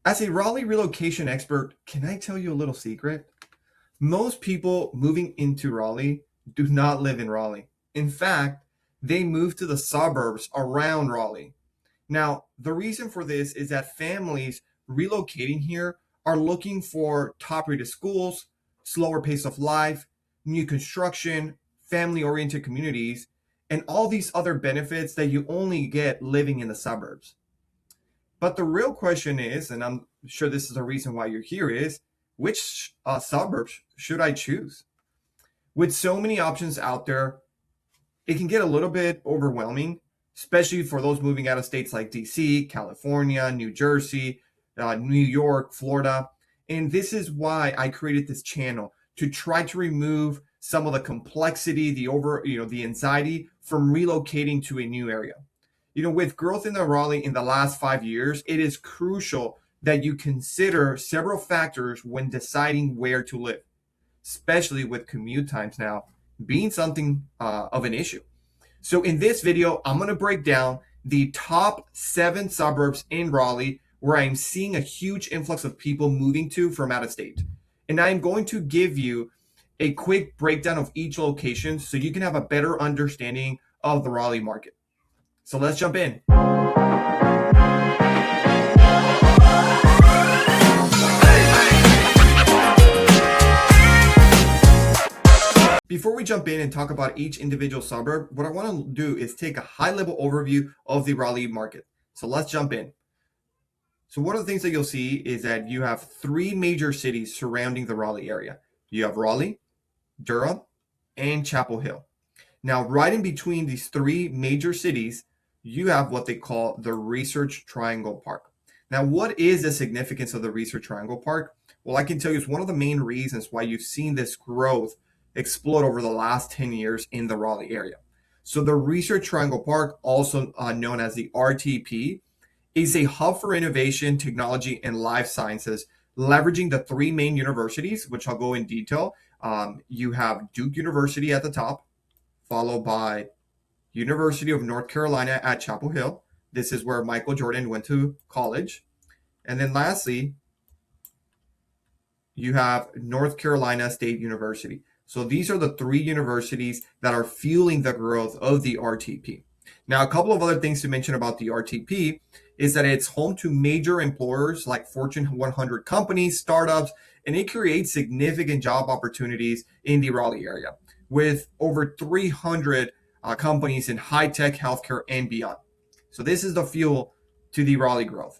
As a Raleigh relocation expert, can I tell you a little secret? Most people moving into Raleigh do not live in Raleigh. In fact, they move to the suburbs around Raleigh. Now, the reason for this is that families relocating here are looking for top rated schools, slower pace of life, new construction, family oriented communities, and all these other benefits that you only get living in the suburbs. But the real question is, and I'm sure this is the reason why you're here, is which suburbs should I choose? With so many options out there, it can get a little bit overwhelming, especially for those moving out of states like DC, California, New Jersey, New York, Florida. And this is why I created this channel, to try to remove some of the complexity, the anxiety from relocating to a new area. With growth in the Raleigh in the last 5 years, it is crucial that you consider several factors when deciding where to live, especially with commute times now being something of an issue. So in this video, I'm going to break down the top 7 suburbs in Raleigh where I'm seeing a huge influx of people moving to from out of state. And I'm going to give you a quick breakdown of each location so you can have a better understanding of the Raleigh market. So let's jump in. Before we jump in and talk about each individual suburb, what I want to do is take a high-level overview of the Raleigh market. So let's jump in. So one of the things that you'll see is that you have 3 major cities surrounding the Raleigh area. You have Raleigh, Durham, and Chapel Hill. Now, right in between these 3 major cities, you have what they call the Research Triangle Park. Now, what is the significance of the Research Triangle Park? Well, I can tell you it's one of the main reasons why you've seen this growth explode over the last 10 years in the Raleigh area. So the Research Triangle Park, also known as the RTP, is a hub for innovation, technology, and life sciences, leveraging the 3 main universities, which I'll go in detail. You have Duke University at the top, followed by University of North Carolina at Chapel Hill. This is where Michael Jordan went to college. And then lastly, you have North Carolina State University. So these are the 3 universities that are fueling the growth of the RTP. Now, a couple of other things to mention about the RTP is that it's home to major employers like Fortune 100 companies, startups, and it creates significant job opportunities in the Raleigh area with over 300 companies in high-tech, healthcare, and beyond. So this is the fuel to the Raleigh growth.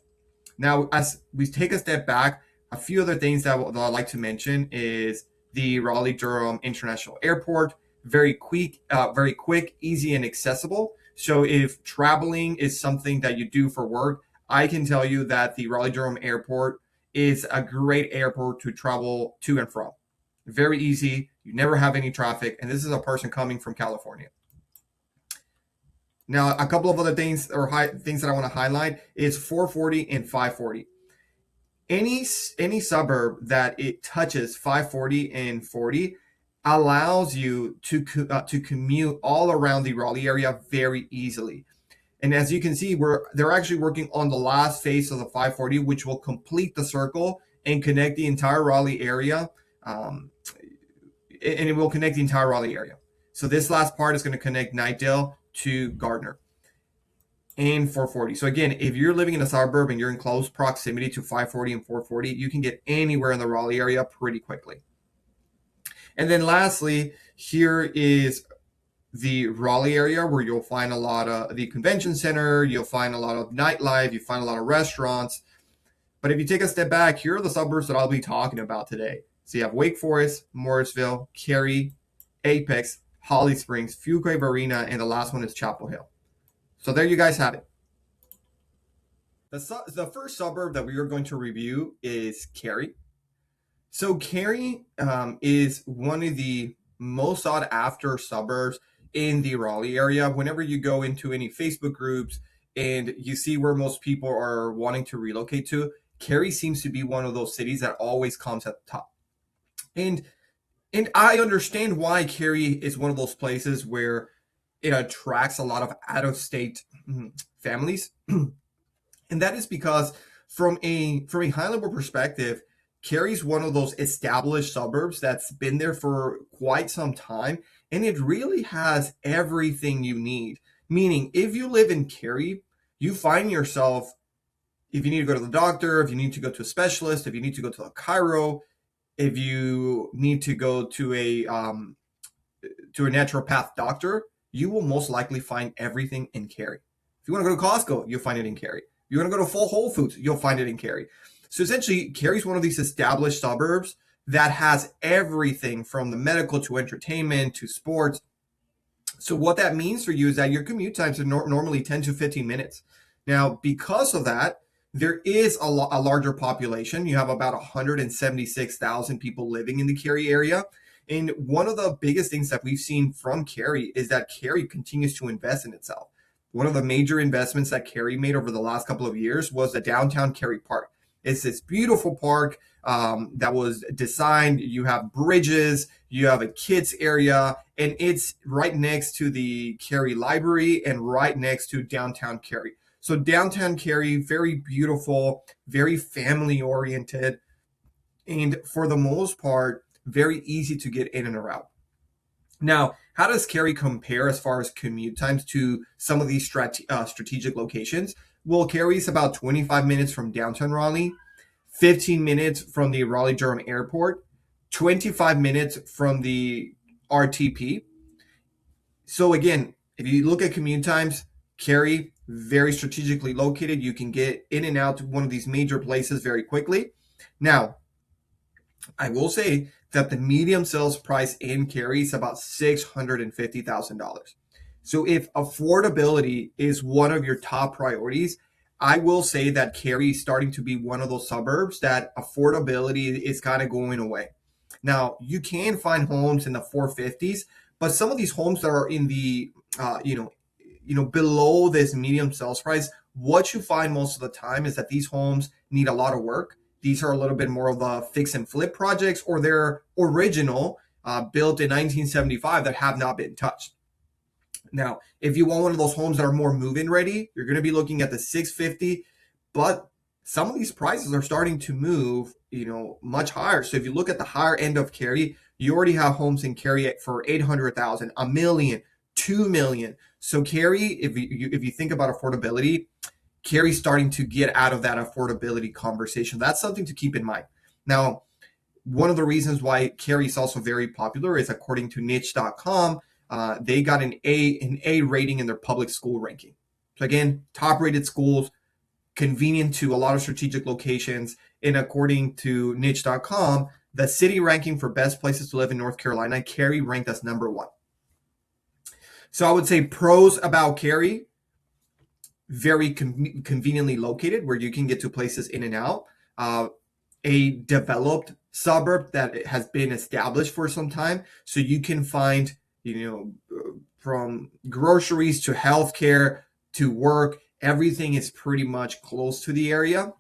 Now, as we take a step back, a few other things that I'd like to mention is the Raleigh-Durham International Airport. Very quick, easy, and accessible. So if traveling is something that you do for work, I can tell you that the Raleigh-Durham Airport is a great airport to travel to and from. Very easy. You never have any traffic. And this is a person coming from California. Now, a couple of other things things that I want to highlight is 440 and 540. Any suburb that it touches 540 and 40 allows you to commute all around the Raleigh area very easily. And as you can see, they're actually working on the last phase of the 540, which will complete the circle and connect the entire Raleigh area. And it will connect the entire Raleigh area. So this last part is going to connect Knightdale to Gardner and 440. So again, if you're living in a suburb and you're in close proximity to 540 and 440, you can get anywhere in the Raleigh area pretty quickly. And then lastly, here is the Raleigh area where you'll find a lot of the convention center, you'll find a lot of nightlife, you find a lot of restaurants. But if you take a step back, here are the suburbs that I'll be talking about today. So you have Wake Forest, Morrisville, Cary, Apex, Holly Springs, Fuquay Varina, and the last one is Chapel Hill. So there you guys have it. The first suburb that we are going to review is Cary. So Cary is one of the most sought after suburbs in the Raleigh area. Whenever you go into any Facebook groups and you see where most people are wanting to relocate to, Cary seems to be one of those cities that always comes at the top. And I understand why Cary is one of those places where it attracts a lot of out-of-state families. And that is because From a high level perspective, Cary's one of those established suburbs that's been there for quite some time, and it really has everything you need. Meaning, if you live in Cary, you find yourself, if you need to go to the doctor, if you need to go to a specialist, if you need to go to a chiro, if you need to go to a naturopath doctor, you will most likely find everything in Cary. If you want to go to Costco, you'll find it in Cary. If you want to go to full Whole Foods, you'll find it in Cary. So essentially, Cary's one of these established suburbs that has everything from the medical to entertainment to sports. So what that means for you is that your commute times are normally 10 to 15 minutes. Now, because of that, there is a larger population. You have about 176,000 people living in the Cary area. And one of the biggest things that we've seen from Cary is that Cary continues to invest in itself. One of the major investments that Cary made over the last couple of years was the downtown Cary Park. It's this beautiful park that was designed. You have bridges, you have a kids area, and it's right next to the Cary Library and right next to downtown Cary. So downtown Cary, very beautiful, very family oriented, and for the most part, very easy to get in and around. Now, how does Cary compare as far as commute times to some of these strategic locations? Well, Cary's about 25 minutes from downtown Raleigh, 15 minutes from the Raleigh-Durham Airport, 25 minutes from the RTP. So again, if you look at commute times, Cary, very strategically located. You can get in and out to one of these major places very quickly. Now, I will say that the medium sales price in Cary is about $650,000. So if affordability is one of your top priorities, I will say that Cary is starting to be one of those suburbs that affordability is kind of going away. Now, you can find homes in the 450s, but some of these homes that are in the below this medium sales price, what you find most of the time is that these homes need a lot of work. These are a little bit more of the fix and flip projects, or they're original, built in 1975 that have not been touched. Now, if you want one of those homes that are more move-in ready, you're going to be looking at the 650, but some of these prices are starting to move, much higher. So if you look at the higher end of Cary, you already have homes in Cary for 800,000, a million, 2 million. So Cary, if you think about affordability, Cary's starting to get out of that affordability conversation. That's something to keep in mind. Now, one of the reasons why Cary is also very popular is, according to niche.com, they got an A rating in their public school ranking. So again, top rated schools, convenient to a lot of strategic locations. And according to niche.com, the city ranking for best places to live in North Carolina, Cary ranked as number 1. So I would say pros about Cary: very conveniently located, where you can get to places in and out. A developed suburb that has been established for some time, so you can find, from groceries to healthcare to work, everything is pretty much close to the area.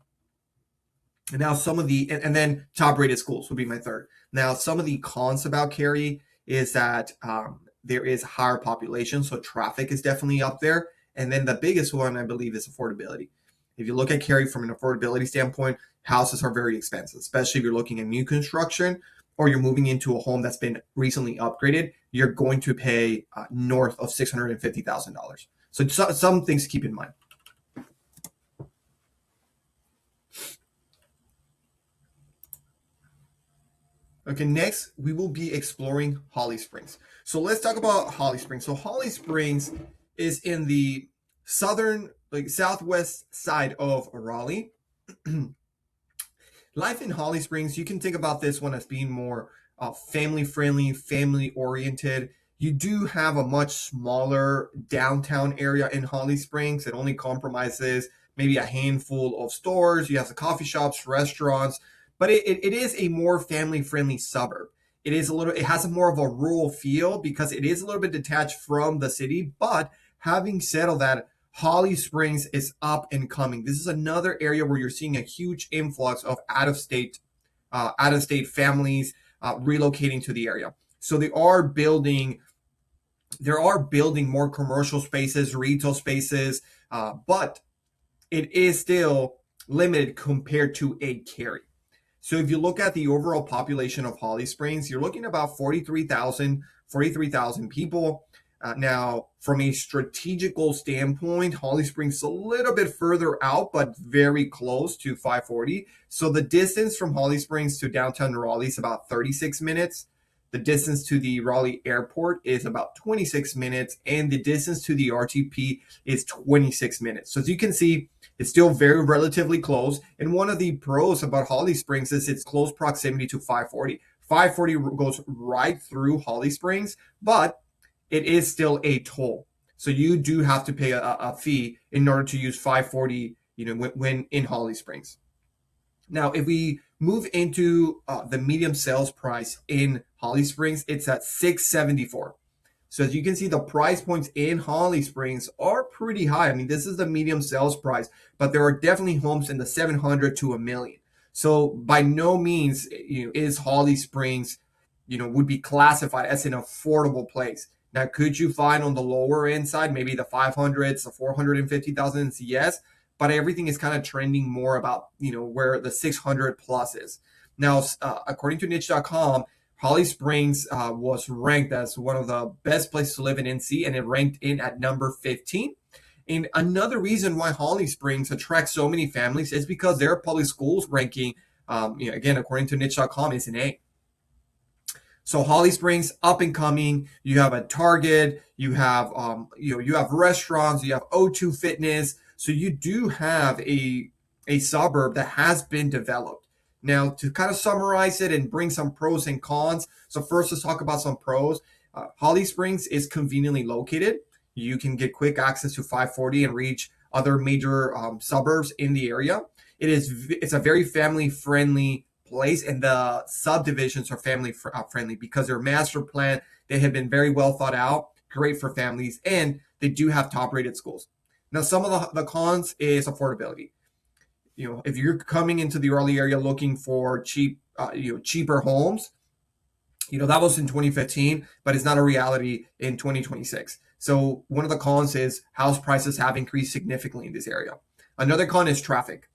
And now and then top rated schools would be my third. Now, some of the cons about Cary is that there is higher population, so traffic is definitely up there. And then the biggest one, I believe, is affordability. If you look at Cary from an affordability standpoint, houses are very expensive, especially if you're looking at new construction or you're moving into a home that's been recently upgraded. You're going to pay north of $650,000. So some things to keep in mind. Okay, next we will be exploring Holly Springs. So let's talk about Holly Springs. So Holly Springs is in the southwest side of Raleigh. Life in Holly Springs, you can think about this one as being more family friendly, family oriented. You do have a much smaller downtown area in Holly Springs. It only compromises maybe a handful of stores. You have the coffee shops, restaurants, but it is a more family friendly suburb. It has more of a rural feel because it is a little bit detached from the city. But having said all that, Holly Springs is up and coming. This is another area where you're seeing a huge influx of out-of-state families relocating to the area. So they are building more commercial spaces, retail spaces, but it is still limited compared to a Cary. So if you look at the overall population of Holly Springs, you're looking at about 43,000 people. Now, from a strategical standpoint, Holly Springs is a little bit further out, but very close to 540. So the distance from Holly Springs to downtown Raleigh is about 36 minutes. The distance to the Raleigh airport is about 26 minutes, and the distance to the RTP is 26 minutes. So as you can see, it's still very relatively close. And one of the pros about Holly Springs is its close proximity to 540. 540 goes right through Holly Springs, but it is still a toll. So you do have to pay a fee in order to use 540, when in Holly Springs. Now, if we move into the medium sales price in Holly Springs, it's at $674. So as you can see, the price points in Holly Springs are pretty high. I mean, this is the medium sales price, but there are definitely homes in the 700 to $1 million. So by no means, is Holly Springs, would be classified as an affordable place. Now, could you find on the lower end side, maybe the 500s, the 450,000s? Yes, but everything is kind of trending more about, where the 600 plus is. Now, according to niche.com, Holly Springs was ranked as one of the best places to live in NC, and it ranked in at number 15. And another reason why Holly Springs attracts so many families is because their public schools ranking, again, according to niche.com, is an A. So Holly Springs, up and coming. You have a Target, you have you have restaurants, you have O2 Fitness. So you do have a suburb that has been developed. Now, to kind of summarize it and bring some pros and cons. So first, let's talk about some pros. Holly Springs is conveniently located. You can get quick access to 540 and reach other major suburbs in the area. It's a very family friendly place, and the subdivisions are family friendly because they're master plan. They have been very well thought out, great for families, and they do have top rated schools. Now, some of the cons is affordability. If you're coming into the Raleigh area looking for cheaper homes, that was in 2015, but it's not a reality in 2026. So one of the cons is house prices have increased significantly in this area. Another con is traffic.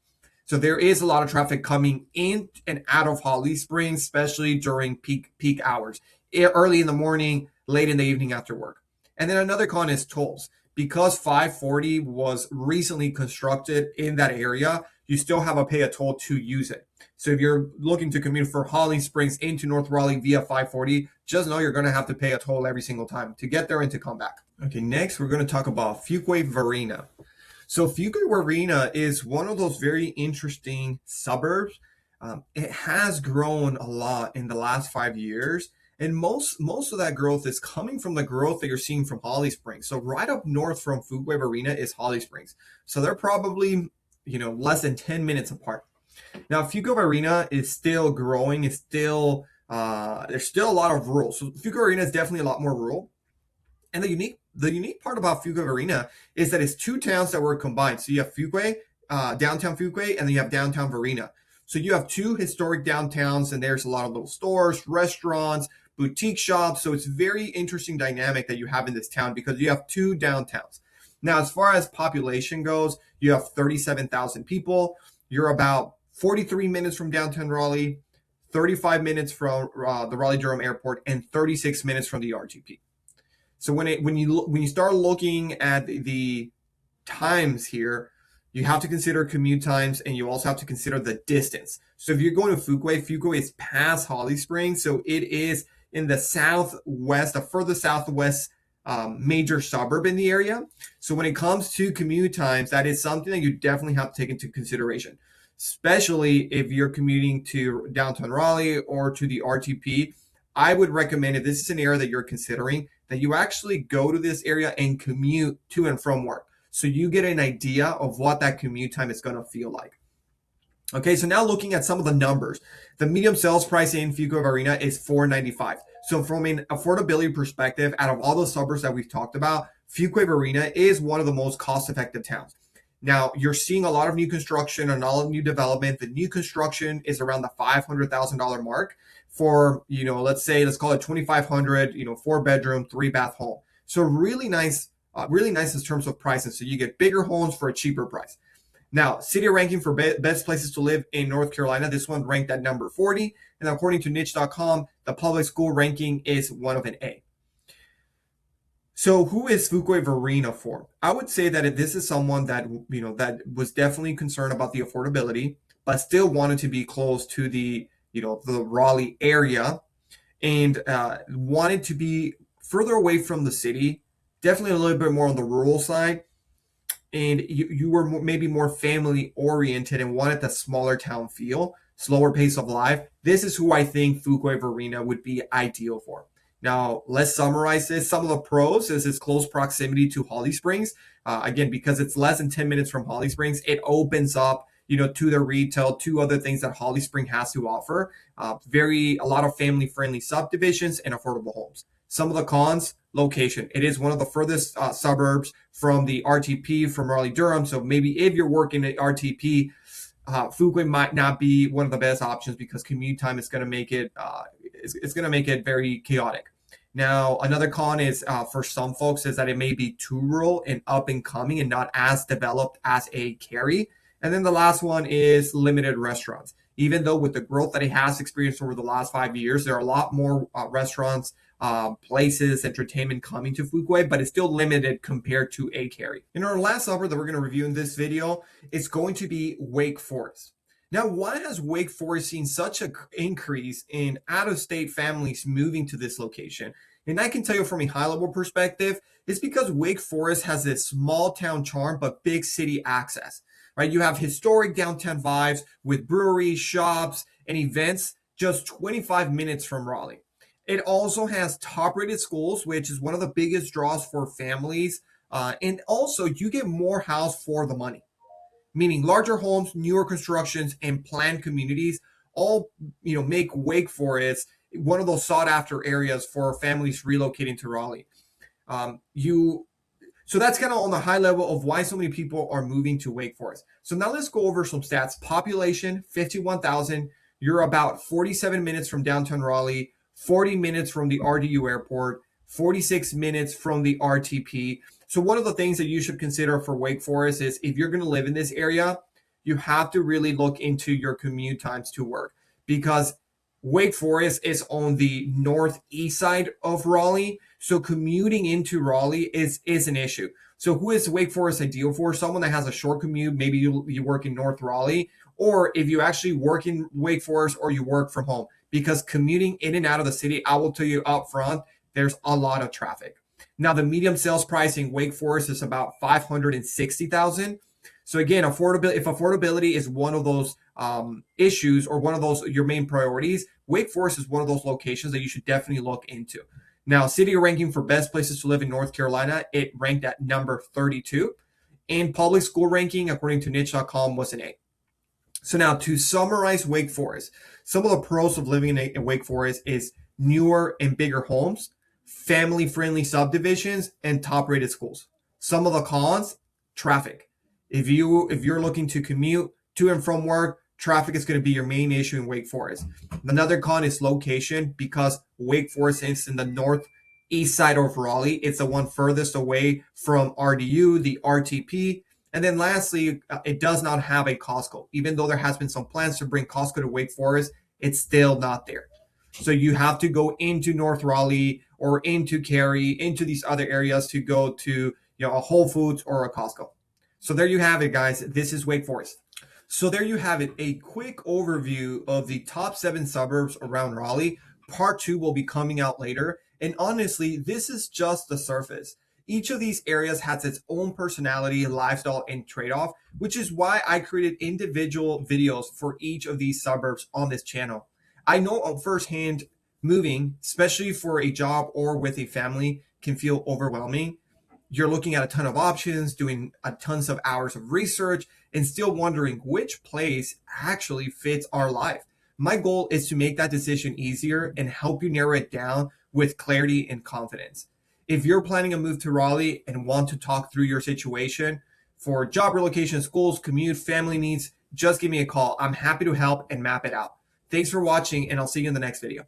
So there is a lot of traffic coming in and out of Holly Springs, especially during peak hours, early in the morning, late in the evening after work. And then another con is tolls. Because 540 was recently constructed in that area, you still have to pay a toll to use it. So if you're looking to commute for Holly Springs into North Raleigh via 540, just know you're going to have to pay a toll every single time to get there and to come back. Okay, next we're going to talk about Fuquay Varina. So Fuquay Varina is one of those very interesting suburbs. It has grown a lot in the last 5 years. And most of that growth is coming from the growth that you're seeing from Holly Springs. So right up north from Fuquay Varina is Holly Springs. So they're probably, less than 10 minutes apart. Now, Fuquay Varina is still growing. There's still a lot of rural. So Fuquay Varina is definitely a lot more rural. And the unique part about Fuquay Varina is that it's two towns that were combined. So you have Fuquay, downtown Fuquay, and then you have downtown Varina. So you have two historic downtowns, and there's a lot of little stores, restaurants, boutique shops. So it's very interesting dynamic that you have in this town because you have two downtowns. Now, as far as population goes, you have 37,000 people. You're about 43 minutes from downtown Raleigh, 35 minutes from the Raleigh-Durham Airport, and 36 minutes from the RTP. So when you start looking at the times here, you have to consider commute times, and you also have to consider the distance. So if you're going to Fuquay is past Holly Springs, so it is in the southwest, the further southwest major suburb in the area. So when it comes to commute times, that is something that you definitely have to take into consideration, especially if you're commuting to downtown Raleigh or to the RTP. I would recommend, if this is an area that you're considering, that you actually go to this area and commute to and from work, so you get an idea of what that commute time is going to feel like. Okay, so now looking at some of the numbers, the medium sales price in Fuquay Varina is $495. So from an affordability perspective, out of all the suburbs that we've talked about, Fuquay Varina is one of the most cost-effective towns. Now, you're seeing a lot of new construction and all of new development. The new construction is around the $500,000 mark for, let's call it 2,500, 4-bedroom, 3-bath home. So really nice in terms of prices. So you get bigger homes for a cheaper price. Now, city ranking for best places to live in North Carolina, this one ranked at number 40. And according to niche.com, the public school ranking is one of an A. So who is Fuquay-Varina for? I would say that if this is someone that, that was definitely concerned about the affordability, but still wanted to be close to the Raleigh area and wanted to be further away from the city, definitely a little bit more on the rural side, and you were maybe more family oriented and wanted the smaller town feel, slower pace of life, this is who I think Fuquay-Varina would be ideal for. Now, let's summarize this. Some of the pros is its close proximity to Holly Springs. Again, because it's less than 10 minutes from Holly Springs, it opens up, to the retail, to other things that Holly Springs has to offer. A lot of family-friendly subdivisions and affordable homes. Some of the cons, location. It is one of the furthest suburbs from the RTP, from Raleigh-Durham. So maybe if you're working at RTP, Fuquay might not be one of the best options because commute time is going to make it very chaotic. Now, another con is for some folks is that it may be too rural and up and coming and not as developed as a Cary. And then the last one is limited restaurants. Even though with the growth that it has experienced over the last 5 years, there are a lot more restaurants, places, entertainment coming to Fuquay, but it's still limited compared to a Cary. And our last suburb that we're going to review in this video is going to be Wake Forest. Now, why has Wake Forest seen such an increase in out-of-state families moving to this location? And I can tell you from a high-level perspective, it's because Wake Forest has this small town charm, but big city access, right? You have historic downtown vibes with breweries, shops, and events just 25 minutes from Raleigh. It also has top-rated schools, which is one of the biggest draws for families. And also, you get more house for the money, meaning larger homes, newer constructions, and planned communities all make Wake Forest one of those sought-after areas for families relocating to Raleigh. So that's kind of on the high level of why so many people are moving to Wake Forest. So now let's go over some stats. Population, 51,000. You're about 47 minutes from downtown Raleigh, 40 minutes from the RDU airport, 46 minutes from the RTP. So one of the things that you should consider for Wake Forest is if you're going to live in this area, you have to really look into your commute times to work, because Wake Forest is on the northeast side of Raleigh. So commuting into Raleigh is an issue. So who is Wake Forest ideal for? Someone that has a short commute. Maybe you work in North Raleigh, or if you actually work in Wake Forest or you work from home, because commuting in and out of the city, I will tell you up front, there's a lot of traffic. Now, the medium sales price in Wake Forest is about $560,000. So again, if affordability is one of those issues or one of those your main priorities, Wake Forest is one of those locations that you should definitely look into. Now, city ranking for best places to live in North Carolina, it ranked at number 32. And public school ranking, according to niche.com, was an A. So now, to summarize Wake Forest, some of the pros of living in Wake Forest is newer and bigger homes, family-friendly subdivisions, and top-rated schools. Some of the cons, traffic. If you're looking to commute to and from work, traffic is going to be your main issue in Wake Forest. Another con is location, because Wake Forest is in the northeast side of Raleigh. It's the one furthest away from RDU, the RTP. And then lastly, it does not have a Costco. Even though there has been some plans to bring Costco to Wake Forest, it's still not there. So you have to go into North Raleigh or into Cary, into these other areas to go to a Whole Foods or a Costco. So there you have it, guys. This is Wake Forest. So there you have it, a quick overview of the top 7 suburbs around Raleigh. Part 2 will be coming out later. And honestly, this is just the surface. Each of these areas has its own personality, lifestyle, and trade-off, which is why I created individual videos for each of these suburbs on this channel. I know firsthand moving, especially for a job or with a family, can feel overwhelming. You're looking at a ton of options, doing tons of hours of research, and still wondering which place actually fits our life. My goal is to make that decision easier and help you narrow it down with clarity and confidence. If you're planning a move to Raleigh and want to talk through your situation for job relocation, schools, commute, family needs, just give me a call. I'm happy to help and map it out. Thanks for watching, and I'll see you in the next video.